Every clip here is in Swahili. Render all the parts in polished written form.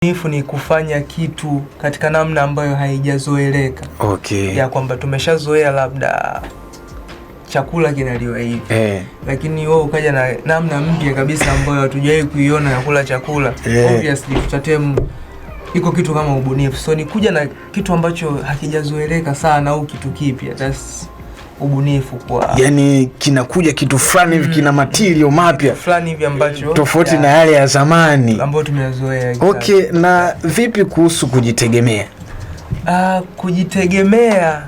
Ubunifu ni kufanya kitu katika namna ambayo haijazoeleka. Okay. Ya kwamba tumeshazoea labda chakula kinaliwa hivi. Lakini wewe ukaja na namna mpya kabisa ambayo hatujawahi kuiona ya kula chakula. Obviously tutatemu iko kitu kama ubunifu. So ni kuja na kitu ambacho hakijazoeleka sana au kitu kipya. That's ubunifu kwa. Yani kinakuja kitu fulani hivi kina material mapya. Fulani hivi ambacho tofauti na yale ya zamani ambayo tumeyazoea. Okay, na vipi kuhusu kujitegemea? Kujitegemea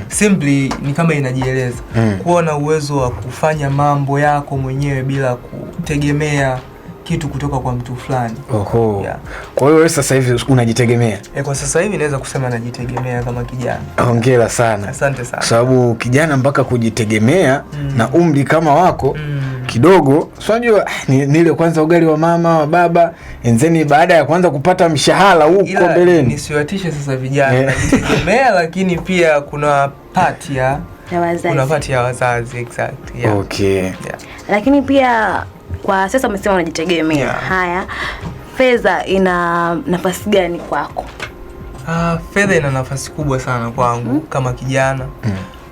simply ni kama inajieleza. Kuwa na uwezo wa kufanya mambo yako mwenyewe bila kutegemea kitu kutoka kwa mtu fulani. Oho. Yeah. Kwa hiyo wewe sasa hivi unajitegemea? Kwa sasa hivi naweza kusema najitegemea kama kijana. Hongera sana. Asante sana. Sababu kijana mpaka kujitegemea na umri kama wako kidogo, unajua ni ile kwanza ugali wa mama wa baba, enzeni baada ya kwanza kupata mshahara huko mbeleni. Nisiwatishe sasa vijana najitegemea lakini pia kuna part ya wazazi. Kuna part ya wazazi exactly. Yeah. Okay. Yeah. Lakini pia kwa sasa umesema unajitegemea. Yeah. Haya, fedha ina nafasi gani kwako? Fedha ina nafasi kubwa sana kwangu kama kijana.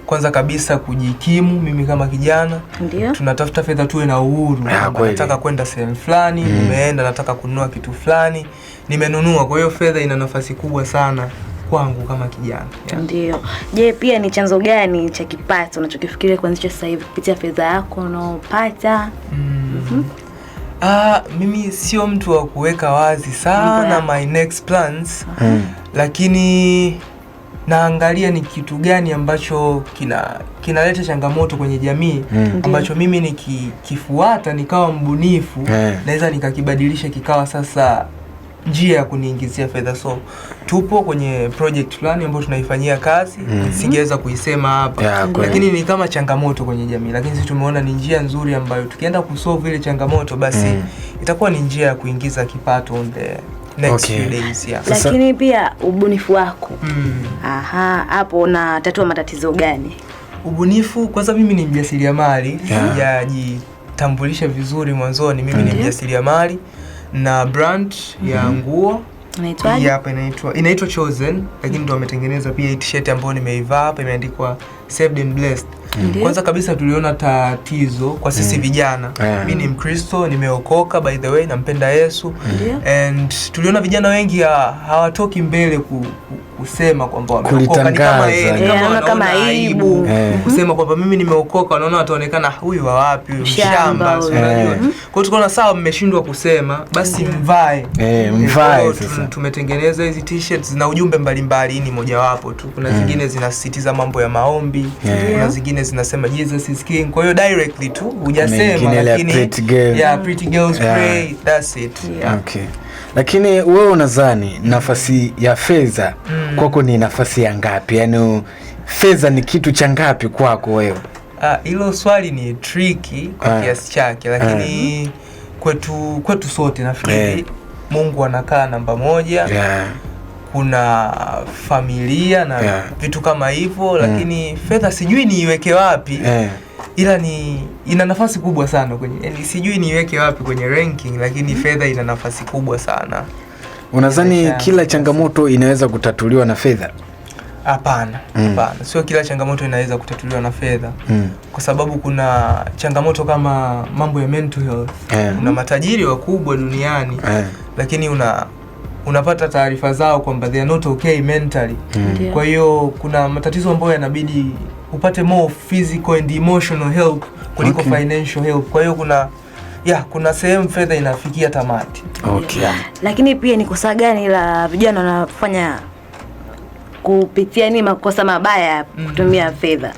Kwanza kabisa kujikimu mimi kama kijana. Ndiyo. Tunatafuta fedha tuwe na uhuru. Nataka kwenda sehemu fulani, nimeenda nataka kununua kitu fulani, nimenunua. Kwa hiyo fedha ina nafasi kubwa sana kwangu kama kijana. Yeah. Ndiyo. Je, pia ni chanzo gani cha kipato unachokifikiria kuanzisha sasa hivi kupitia fedha yako unaopata? Mimi sio mtu wa kuweka wazi sana my next plans. Lakini naangalia ni kitu gani ambacho kinaleta changamoto kwenye jamii ambacho mimi nikifuata nikawa mbunifu naweza nikakibadilisha kikawa sasa njia ya kuniingizia fedha. So tupo kwenye project fulani ambayo tunaifanyia kazi. Singeweza kuisema hapa. Lakini ni kama changamoto kwenye jamii, lakini sisi tumeona ni njia nzuri ambayo tukienda kusolve ile changamoto basi itakuwa ni njia ya kuingiza kipato on the next few days. Yeah. Lakini pia ubunifu wako. Hapo unatatua matatizo gani? Ubunifu kwanza mimi ni mjasiriamali. Sijajitambulisha vizuri mwanzoni. Mimi ni mjasiriamali na brand ya nguo. Inaitwaje? Hapa inaitwa Chosen, lakini ndio wametengeneza pia t-shirt ambayo nimeivaa hapa imeandikwa Saved and Blessed. Kwanza kabisa tuliona tatizo kwa sisi vijana. Mimi ni Mkristo, nimeokoka by the way, nampenda Yesu. And tuliona vijana wengi hawatoki mbele kusema kwamba wameokoka, ni kama aibu kusema kwamba mimi nimeokoka. Wanaona wataonekana huyu wa wapi, huyu shamba, unajua. Kwa hiyo tukaona sawa, mmeshindwa kusema basi mvae. Sasa tumetengeneza hizi t-shirts na ujumbe mbalimbali. Ni moja wapo tu. Kuna zingine zinasisitiza mambo ya maombi, kuna zingine zinasema Jesus is King. Kwa hiyo directly tu hujasema, lakini pretty girls pray, that's it. Okay. Lakini wewe unadhani nafasi ya fedha kwako ni nafasi ya ngapi? Yaani fedha ni kitu cha ngapi kwako wewe? Hilo swali ni tricky kwa kiasi chake, lakini kwetu sote nafikiri Mungu anakaa namba moja. Kuna familia na vitu kama hivyo, lakini fedha sijui niiweke wapi. Ila ina nafasi kubwa sana kwenye, yani sijui niiweke wapi kwenye ranking, lakini fedha ina nafasi kubwa sana. Unadhani kila changamoto inaweza kutatuliwa na fedha? Hapana. Sio kila changamoto inaweza kutatuliwa na fedha. Kwa sababu kuna changamoto kama mambo ya mental health. Kuna matajiri wakubwa duniani lakini unapata taarifa zao kwamba they are not okay mentally. Kwa hiyo kuna matatizo ambayo yanabidi upate more physical and emotional help kuliko financial help. Kwa hiyo kuna sehemu fedha inafikia tamati. Lakini pia ni kosa gani la vijana wanafanya kupitia ni makosa mabaya kutumia fedha?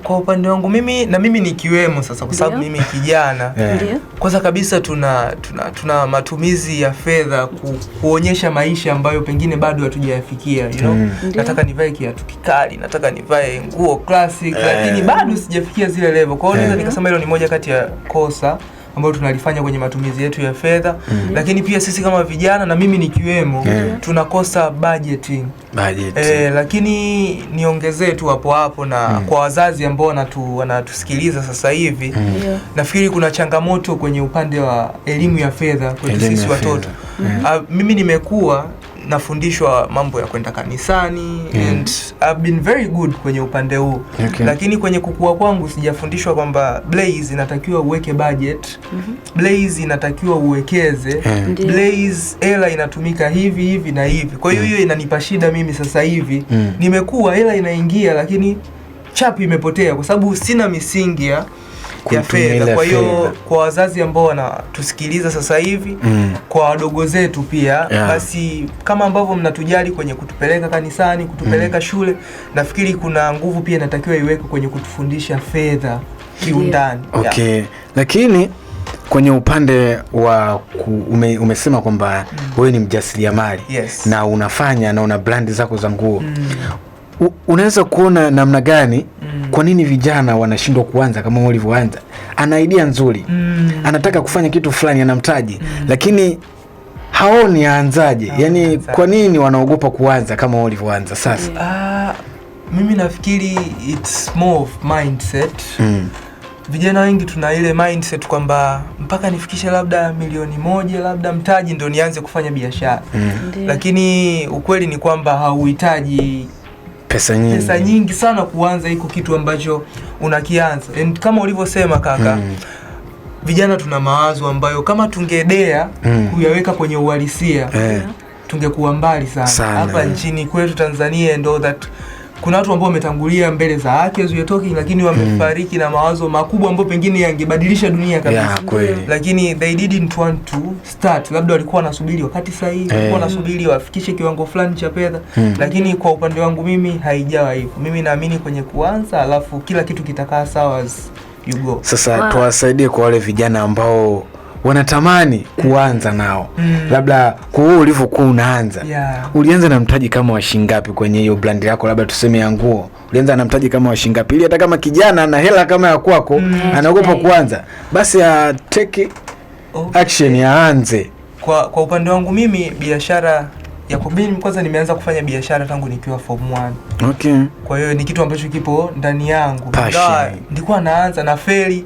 Kwa upande wangu mimi nikiwemo sasa, kwa sababu mimi kijana. Kwanza kabisa tuna matumizi ya fedha kuonyesha maisha ambayo pengine bado hatujayafikia, you know. Nataka nivae kiatu kikali, nataka nivae nguo classic, lakini bado sijafikia zile level. Kwa hiyo naweza nikasema hilo ni moja kati ya kosa ambalo tunalifanya kwenye matumizi yetu ya fedha. Lakini pia sisi kama vijana na mimi nikiwemo tunakosa budgeting. Lakini niongezee tu hapo na kwa wazazi ambao wanatusikiliza sasa hivi, nafikiri kuna changamoto kwenye upande wa elimu ya fedha kwetu sisi watoto. Mimi nimekuwa nafundishwa mambo ya kwenda kanisani and I've been very good kwenye upande huu. Lakini kwenye kukua kwangu sijafundishwa kwamba Blaze inatakiwa uweke budget, Blaze inatakiwa uwekeze, Blaze hela inatumika hivi na hivi. Kwa hiyo inanipa shida mimi sasa hivi. Nimekuwa hela inaingia lakini chapu imepotea kwa sababu sina misingi ya fedha. Kwa hiyo kwa wazazi ambao wanatusikiliza sasa hivi, kwa wadogo zetu pia, basi kama ambavyo mnatujali kwenye kutupeleka kanisani, kutupeleka shule, nafikiri kuna nguvu pia inatakiwa iwekwe kwenye kutufundisha fedha kiundani. Lakini kwenye upande wa umesema kwamba wewe ni mjasiriamali na unafanya na una brand zako za nguo. Unaweza kuona namna gani kwa nini vijana wanashindwa kuanza kama ulivyoanza? Ana idea nzuri, anataka kufanya kitu fulani, anamtaji, lakini haoni aanzaje. Yani kwa nini wanaogopa kuanza kama ulivyoanza sasa? Mimi nafikiri it's more of mindset. Vijana wengi tuna ile mindset kwamba mpaka nifikishe labda milioni 1 labda mtaji ndio nianze kufanya biashara. Lakini ukweli ni kwamba hauhitaji pesa nyingi sana kuanza hiko kitu ambacho unakianza. And kama ulivyosema kaka, vijana tuna mawazo ambayo kama tungedea kuyaweka kwenye uhalisia, tungekuwa mbali sana. Hapa nchini kwetu Tanzania ndo that kuna watu ambao wametangulia mbele za haki as we are talking, lakini wamefariki na mawazo makubwa ambayo pengine yangebadilisha dunia kabisa. Lakini they didn't want to start. Labda walikuwa wanasubiri wakati sahihi, walikuwa wanasubiri wafikishe kiwango fulani cha fedha. Lakini kwa upande wangu mimi haijawa hivyo. Mimi naamini kwenye kuanza, alafu kila kitu kitakaa sawa as you go. Sasa tuwasaidie kwa wale vijana ambao wanatamani kuanza nao. Labda kwa wewe ulivyokuwa unaanza, ulianza na mtaji kama wa shilingi ngapi kwenye hiyo brand yako? Labda tuseme ya nguo, ulianza na mtaji kama wa shilingi ngapi? Ili hata kama kijana na hela kama ya kwako anaogopa kuanza, basi take action, yaanze. Kwa upande wangu mimi, biashara ya kubini, kwanza nimeanza kufanya biashara tangu nikiwa form 1. Kwa hiyo ni kitu ambacho kipo ndani yangu. Nilikuwa naanza na feli,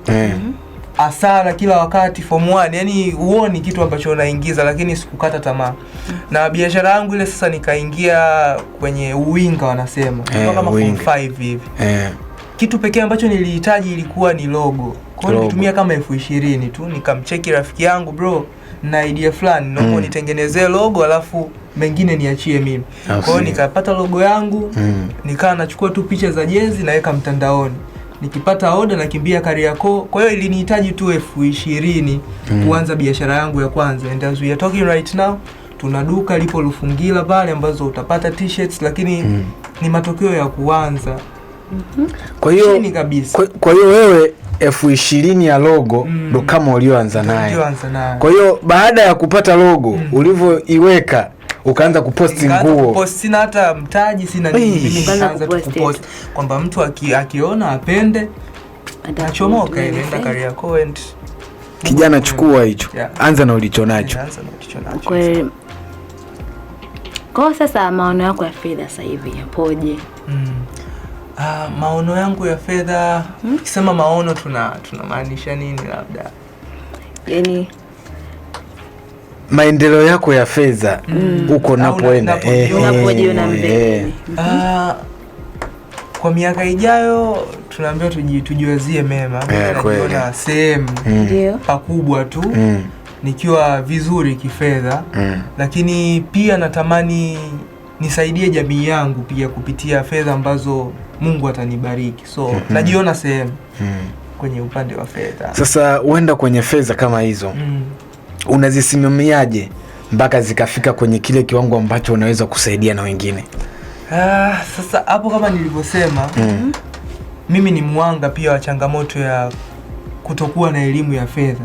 asara kila wakati form 1, yani huoni kitu ambacho unaingiza, lakini sikukata tamaa. Na biashara yangu ile sasa nikaingia kwenye uwinga wanasema. Kama form 5 hivi. Kitu pekee ambacho nilihitaji ilikuwa ni logo. Kwa hiyo nilitumia kama 20,000 tu, nikamcheki rafiki yangu, bro, na idea fulani, naomba nitengenezee logo alafu mengine niachie mimi. Kwa hiyo nikapata logo yangu, nikaa nachukua tu picha za jezi naweka mtandaoni. Nikipata order nakimbia Kariakoo. Kwa hiyo ilinihitaji tu 20,000 kuanza biashara yangu ya kwanza. And as we are talking right now, tuna duka lipo Lufungila pale ambazo utapata t-shirts, lakini ni matokeo ya kuanza. Kwa hiyo wewe 20,000 ya logo ndo kama ulioanza naye. Kwa hiyo baada ya kupata logo, ulivyoiweka ukaanza kuposti nguo. Sina hata mtaji, sina nini, nikaanza kupost kwamba mtu akiona apende anachomoka inaenda Kariakoo and kijana chukua hicho. Anza na ulichonacho. Kwa sasa maono yako ya fedha sasa hivi yapoje? Maono yangu ya fedha, ukisema maono tunamaanisha nini labda? Yani maendeleo yako ya fedha uko napoenda. Unapojiona mbele. Kwa miaka ijayo tunaambiwa tujiwazie mema. Najiona sehemu pakubwa tu, nikiwa vizuri kifedha, lakini pia natamani nisaidie jamii yangu pia kupitia fedha ambazo Mungu atanibariki. So najiona sehemu kwenye upande wa fedha. Sasa uenda kwenye fedha kama hizo, unazisimamiaje mpaka zikafika kwenye kile kiwango ambacho unaweza kusaidia na wengine? Sasa hapo kama nilivyosema, mimi ni mwanga pia wa changamoto ya kutokuwa na elimu ya fedha.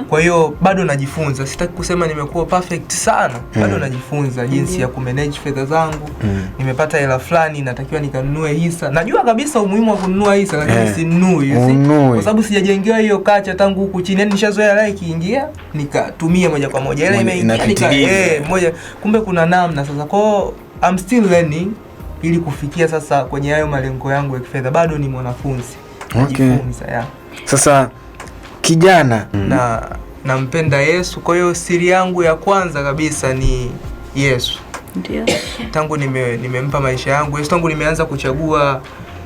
Kwa hiyo bado najifunza, sitaki kusema nimekuwa perfect sana, bado najifunza jinsi ya kumanage fedha zangu. Nimepata hela fulani, natakiwa nikanunue hisa. Najua kabisa umuhimu wa kununua hisa, lakini sinunui, kwa sababu sijajengewa hiyo kacha tangu huku chini. Yani nishazoea hela ikiingia nikatumia moja kwa moja, hela imeingia moja, kumbe kuna namna sasa. Kwa I'm still learning ili kufikia sasa kwenye hayo malengo yangu ya kifedha. Bado ni mwanafunzi. Najifunza. Sasa kijana nampenda Yesu, kwa hiyo siri yangu ya kwanza kabisa ni Yesu. Ndio. Tangu nimempa maisha yangu Yesu, tangu nimeanza kuchagua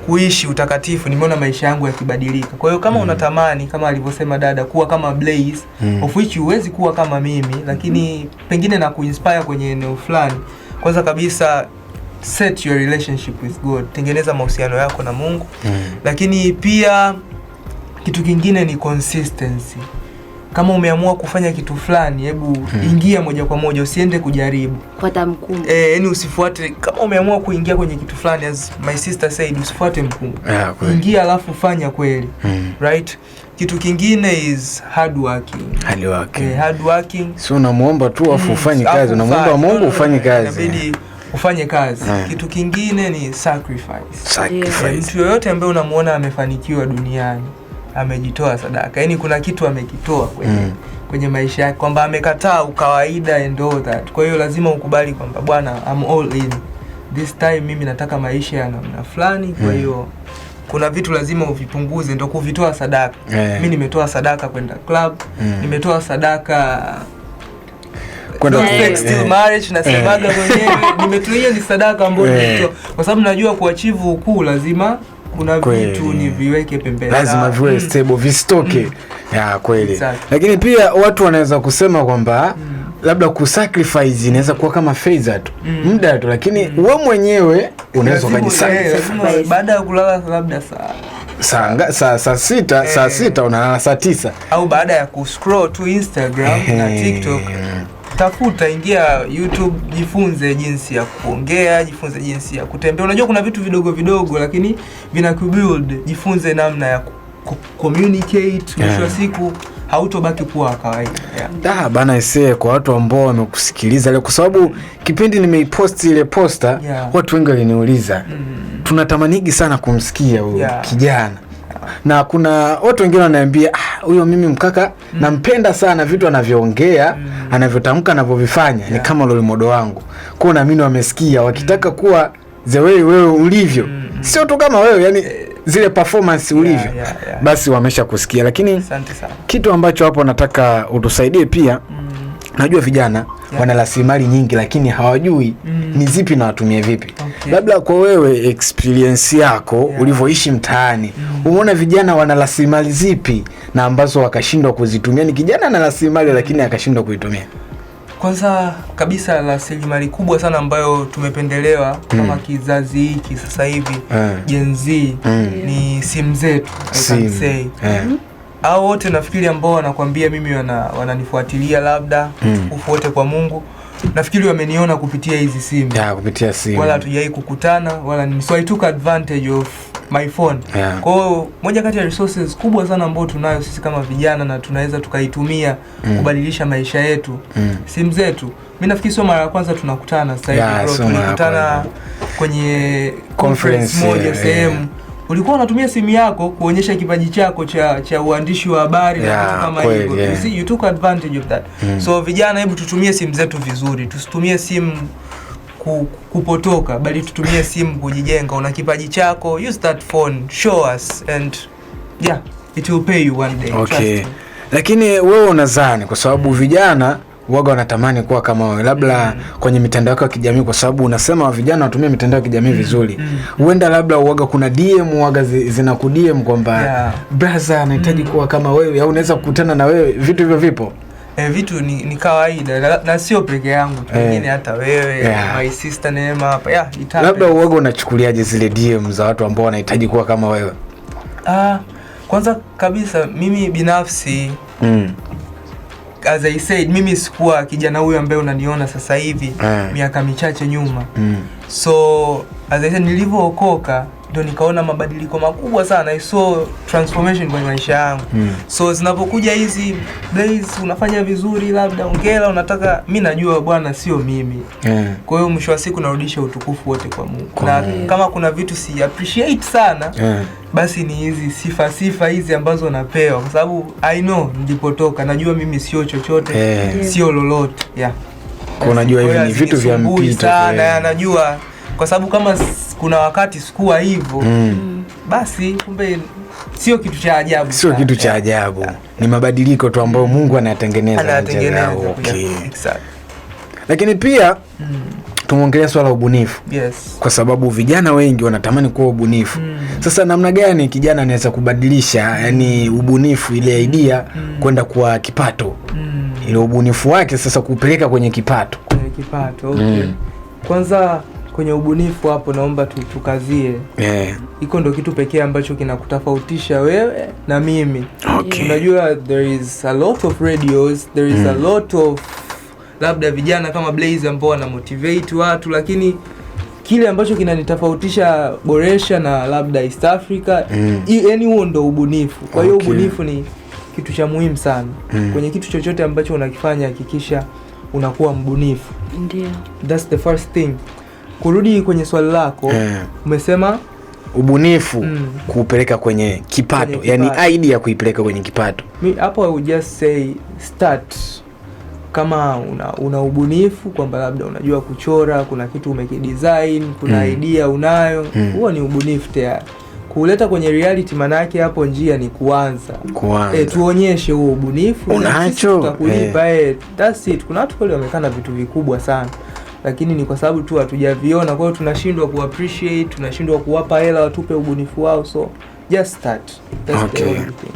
kuishi utakatifu, nimeona maisha yangu yakibadilika. Kwa hiyo kama unatamani, kama alivyosema dada, kuwa kama Blaze, of which huwezi kuwa kama mimi, lakini pengine na kuinspire kwenye eneo fulani, kwanza kabisa set your relationship with God. Tengeneza mahusiano yako na Mungu. Lakini pia kitu kingine ni consistency. Kama umeamua kufanya kitu fulani, hebu ingia moja kwa moja, usiende kujaribu fuata mkumbo. Yani usifuate, kama umeamua kuingia kwenye kitu fulani, as my sister said, usifuate mkumbo. Ingia alafu fanya kweli. Right? Kitu kingine is hard working. Hard working. Sio unamuomba tu afu ufanye kazi, unamuomba Mungu ufanye kazi. Inabidi ufanye kazi. Kitu kingine ni sacrifice. Mtu yoyote ambaye unamuona amefanikiwa duniani amejitoa sadaka. Yani kuna kitu amekitoa kwenye maisha yake, kwamba amekataa ukawaida and all that. Kwa hiyo lazima ukubali kwamba bwana, I'm all in. This time mimi nataka maisha ya namna fulani. Kwa hiyo kuna vitu lazima uvipunguze ndio kuvitoa sadaka. Mimi nimetoa sadaka kwenda club, nimetoa sadaka kwenda still marriage na semaga mwenyewe. Nimetoa ni sadaka ambayo nimetoa kwa sababu najua kuachieve ukuu lazima kuna vitu ni viweke pembeni, lazima viwe stable, vistoke. Kweli. Lakini pia watu wanaweza kusema kwamba labda kusacrifice inaweza kuwa kama fedha tu, muda tu, lakini wewe mwenyewe unaweza kujisacrifice. Baada ya kulala labda saa 6 unalala saa 9, au baada ya kuscroll tu Instagram na TikTok, tafuta, ingia YouTube, jifunze jinsi ya kuongea, jifunze jinsi ya kutembea. Unajua kuna vitu vidogo vidogo lakini vinakubuild. Jifunze namna ya communicate. Mwisho wa siku hautobaki kuwa kawaida. Bana isee, kwa watu ambao wamekusikiliza leo, kwa sababu kipindi nimeipost ile posta, watu wengi waliniuliza tunatamanigi sana kumsikia huyo kijana. Na kuna watu wengine wananiambia huyo mimi mkaka nampenda sana, vitu anavyoongea, anavyotamka, anavyovifanya ni kama role model wangu. Kwa na mimi wamesikia, wakitaka kuwa the way wewe ulivyo, sio tu kama wewe, yani zile performance ulivyo, basi wamesha kusikia. Lakini kitu ambacho hapo nataka utusaidie pia, najua vijana wana rasilimali nyingi lakini hawajui ni zipi na watumie vipi. Labda kwa wewe experience yako ulivyoishi mtaani, umeona vijana wana rasilimali zipi na ambazo wakashindwa kuzitumia? Ni kijana na rasilimali lakini akashindwa kuitumia. Kwanza kabisa rasilimali kubwa sana ambayo tumependelewa kama kizazi hiki sasa hivi Gen Z ni simu zetu. Hao wote nafikiri ambao wanakuambia mimi wananifuatilia labda ufuote kwa Mungu, nafikiri wameniona kupitia hizi simu. Kupitia simu. Wala hatujai kukutana wala so I took advantage of my phone. Kwa hiyo moja kati ya resources kubwa sana ambayo tunayo sisi kama vijana na tunaweza tukaitumia kubadilisha maisha yetu, simu zetu. Mimi nafikiri sio mara ya kwanza tunakutana sasa hivi. Tulikutana kwenye conference moja sehemu. Ulikuwa unatumia simu yako kuonyesha kipaji chako cha uandishi wa habari na vitu kama hivyo. You see, you took advantage of that. So vijana, hebu tutumie simu zetu vizuri. Tusitumie simu kupotoka, bali tutumie simu kujijenga. Una kipaji chako, use that phone, show us and it will pay you one day. Lakini wewe unadhani kwa sababu vijana waga wanatamani kuwa kama wewe, labda kwenye mitandao ya kijamii, kwa sababu unasema vijana watumie mitandao ya kijamii vizuri, huenda labda waga kuna DM waga zinakudm kwamba brother anahitaji kuwa kama wewe, au unaweza kukutana na wewe, vitu hivyo vipo? Vitu ni kawaida na sio peke yangu, wengine hata wewe, my sister Neema hapa. Labda waga unachukuliaje zile DM za watu ambao wanahitaji kuwa kama wewe? Kwanza kabisa mimi binafsi as I said, mimi sikuwa kijana huyu ambaye unaniona sasa hivi miaka michache nyuma. So as I said, nilivookoka ndo nikaona mabadiliko makubwa sana. I saw transformation kwenye maisha yangu. So zinapokuja hizi Blaze, unafanya vizuri, labda ongera, unataka, mimi najua bwana sio mimi. Kwa hiyo mwisho wa siku narudisha utukufu wote kwa Mungu. Na kama kuna vitu si appreciate sana, basi ni hizi sifa hizi ambazo napewa, kwa sababu I know nilipotoka, najua mimi sio chochote, sio lolote. Unajua hivi ni vitu vya mpito sana, najua kwa sababu kama kuna wakati sikuwa hivyo, basi kumbe sio kitu cha ajabu. Sio kitu cha ajabu. Ni mabadiliko tu ambayo Mungu anayatengeneza. Okay. Exactly. Lakini pia tumeongelea swala la ubunifu. Kwa sababu vijana wengi wanatamani kuwa ubunifu. Sasa namna gani kijana anaweza kubadilisha yani ubunifu, ile idea kwenda kwa kipato? Ile ubunifu wake sasa kupeleka kwenye kipato. Okay. Kwanza kwenye ubunifu hapo naomba tukazie. Iko ndo kitu pekee ambacho kinakutofautisha wewe na mimi. Unajua there is a lot of radios, there is a lot of labda vijana kama Blaze ambao wana motivate watu, lakini kile ambacho kinanitofautisha Boresha na labda East Africa, yani huo ndo ubunifu. Kwa hiyo ubunifu ni kitu cha muhimu sana. Kwenye kitu chochote ambacho unakifanya hakikisha unakuwa mbunifu. Ndio. That's the first thing. Kurudi kwenye swali lako, umesema ubunifu kuupeleka kwenye kipato, yani idea kuipeleka kwenye kipato. Hapo I would just say start. Kama una ubunifu kwamba labda unajua kuchora, kuna kitu umekidesign, kuna idea unayo, huo ni ubunifu tayari. Kuleta kwenye reality manake hapo njia ni kuanza. Tuonyeshe huo ubunifu, unacho tutakulipa. That's it. Kuna watu wale wamekana vitu vikubwa sana, lakini ni kwa sababu tu hatujaviona, kwa hiyo tunashindwa kuappreciate, tunashindwa kuwapa hela watupe ubunifu wao. So just start. That's the only thing.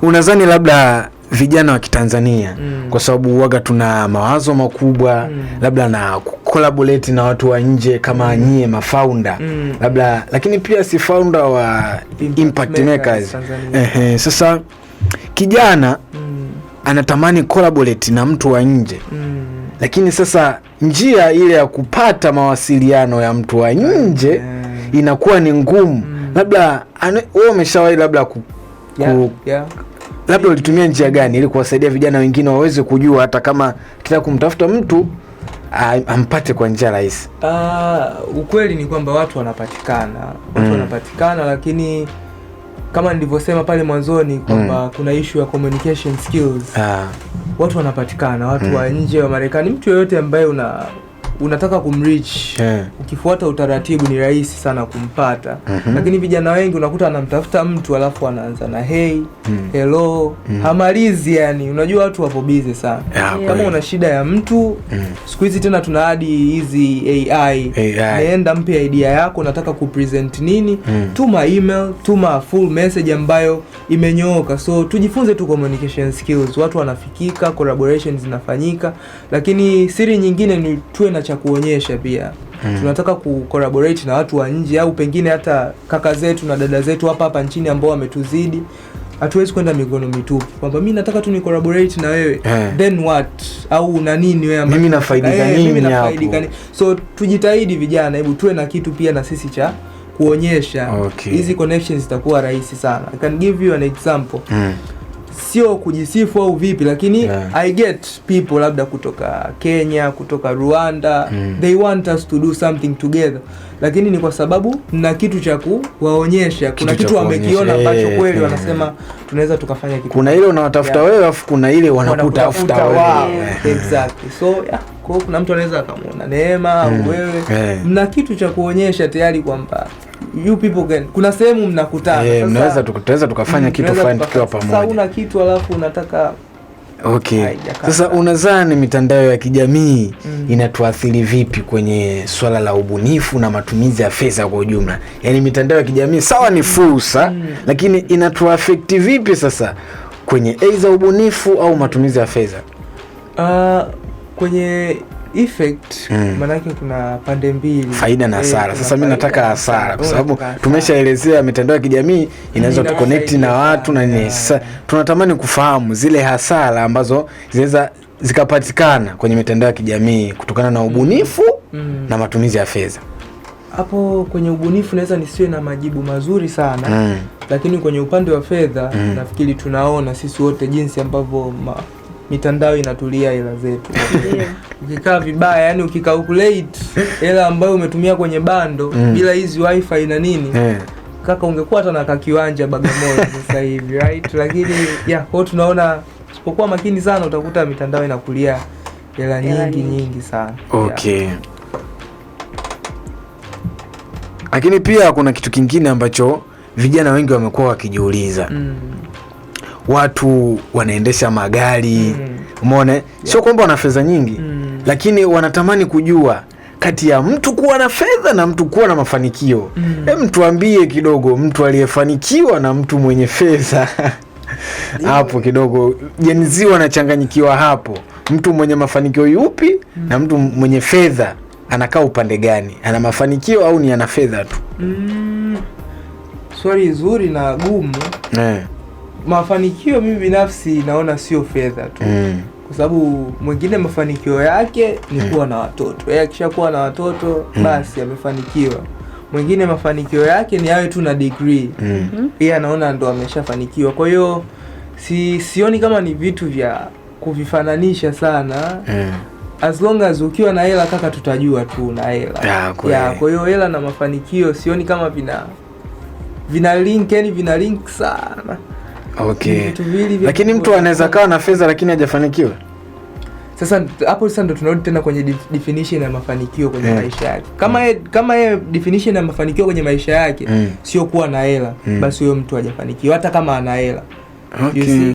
Unadhani labda vijana wa Kitanzania kwa sababu waga tuna mawazo makubwa labda na collaborate na watu wa nje kama nyie mafounder labda, lakini pia si founder wa Impact Makers. Sasa kijana anatamani collaborate na mtu wa nje, lakini sasa njia ile ya kupata mawasiliano ya mtu wa nje inakuwa ni ngumu. Labda wewe umeshawahi labda labda ulitumia njia gani ili kuwasaidia vijana wengine waweze kujua hata kama kitaka kumtafuta mtu ampate kwa njia rahisi? Ukweli ni kwamba watu wanapatikana, lakini kama nilivyosema pale mwanzoni kwamba kuna issue ya communication skills. Watu wanapatikana, watu wa nje wa Marekani, mtu yoyote ambaye unataka kumreach, ukifuata utaratibu ni rahisi sana kumpata. Lakini vijana wengi unakuta anamtafuta mtu alafu anaanza na hey, hello, hamalizi. Yani unajua watu wapo busy sana. Kama una shida ya mtu, siku hizi tena tuna hadi hizi AI. Naenda mpe idea yako, nataka kupresent nini, tuma email, tuma full message ambayo imenyooka. So tujifunze tu communication skills, watu wanafikika, collaborations zinafanyika. Lakini siri nyingine ni tuwe na cha kuonyesha pia. Tunataka ku-collaborate na watu wa nje, au pengine hata kaka zetu na dada zetu hapa nchini ambao wametuzidi. Hatuwezi kwenda mikono mitupu kwamba mimi nataka tu ni collaborate na wewe, then what, au una nini wewe, mimi nafaidika nini hapo? So tujitahidi vijana, hebu tuwe na kitu pia na sisi cha kuonyesha. Hizi connections zitakuwa rahisi sana. I can give you an example. Sio kujisifu au vipi, lakini I get people labda kutoka Kenya, kutoka Rwanda, they want us to do something together, lakini ni kwa sababu na kitu cha kuwaonyesha, kuna kitu wamekiona ambacho kweli wanasema tunaweza tukafanya kitu. Kuna ile unawatafuta wewe, afu kuna ile wanakutafuta wewe. Exactly. So kwa kuna mtu anaweza kumuona Neema au wewe, mna kitu cha kuonyesha tayari kwamba you people can, kuna sehemu mnakutana. Mnaweza tukafanya kitu fulani tukiwa pamoja. Sasa una kitu alafu unataka Sasa unadhani mitandao ya kijamii inatuathiri vipi kwenye swala la ubunifu na matumizi ya fedha kwa ujumla? Yaani mitandao ya kijamii sawa ni fursa, lakini inatuaffect vipi sasa kwenye aidha ubunifu au matumizi ya fedha? Kwenye effect manake kuna pande mbili, faida na hasara. Sasa mimi nataka hasara kwa sababu tumeshaelezea mitandao ya kijamii inaweza tuconnect na watu na nini. Sasa tunatamani kufahamu zile hasara ambazo zinaweza zikapatikana kwenye mitandao ya kijamii kutokana na ubunifu na matumizi ya fedha? Hapo kwenye ubunifu naweza nisiwe na majibu mazuri sana, lakini kwenye upande wa fedha nafikiri tunaona sisi wote jinsi ambavyo mitandao inatulia hela zetu. Ukikaa vibaya, yani ukikalculate hela ambayo umetumia kwenye bando bila hizi wifi na nini, kaka ungekuwa hata na kiwanja Bagamoyo sasa hivi, right? Lakini kwa tunaona usipokuwa makini sana utakuta mitandao inakulia hela nyingi sana. Okay. Lakini pia kuna kitu kingine ambacho vijana wengi wamekuwa wakijiuliza. Watu wanaendesha magari, umeona? Sio kwamba wana fedha nyingi, lakini wanatamani kujua kati ya mtu kuwa na fedha na mtu kuwa na mafanikio. Hem, tuambie kidogo, mtu aliyefanikiwa na mtu mwenye fedha hapo kidogo Gen Z wanachanganyikiwa hapo. Mtu mwenye mafanikio yupi na mtu mwenye fedha anakaa upande gani? Ana mafanikio au ni ana fedha tu? Swali zuri na gumu. Mafanikio mimi binafsi naona sio fedha tu. Kwa sababu mwingine mafanikio yake ni kuwa na watoto. Yeye akishakuwa na watoto basi amefanikiwa. Mwingine mafanikio yake ni awe tu na degree. Yeye anaona ndo ameshafanikiwa. Kwa hiyo sioni kama ni vitu vya kuvifananisha sana. As long as ukiwa na hela kaka, tutajua tu na hela. Kwa hiyo hela na mafanikio sioni kama vina link sana. Okay. Lakini mtu anaweza kawa na fedha lakini hajafanikiwa. Sasa hapo ndo tunarudi tena kwenye definition ya mafanikio kwenye maisha yake. Kama yeye definition ya mafanikio kwenye maisha yake sio kuwa na hela, basi huyo mtu hajafanikiwa hata kama ana hela. Okay.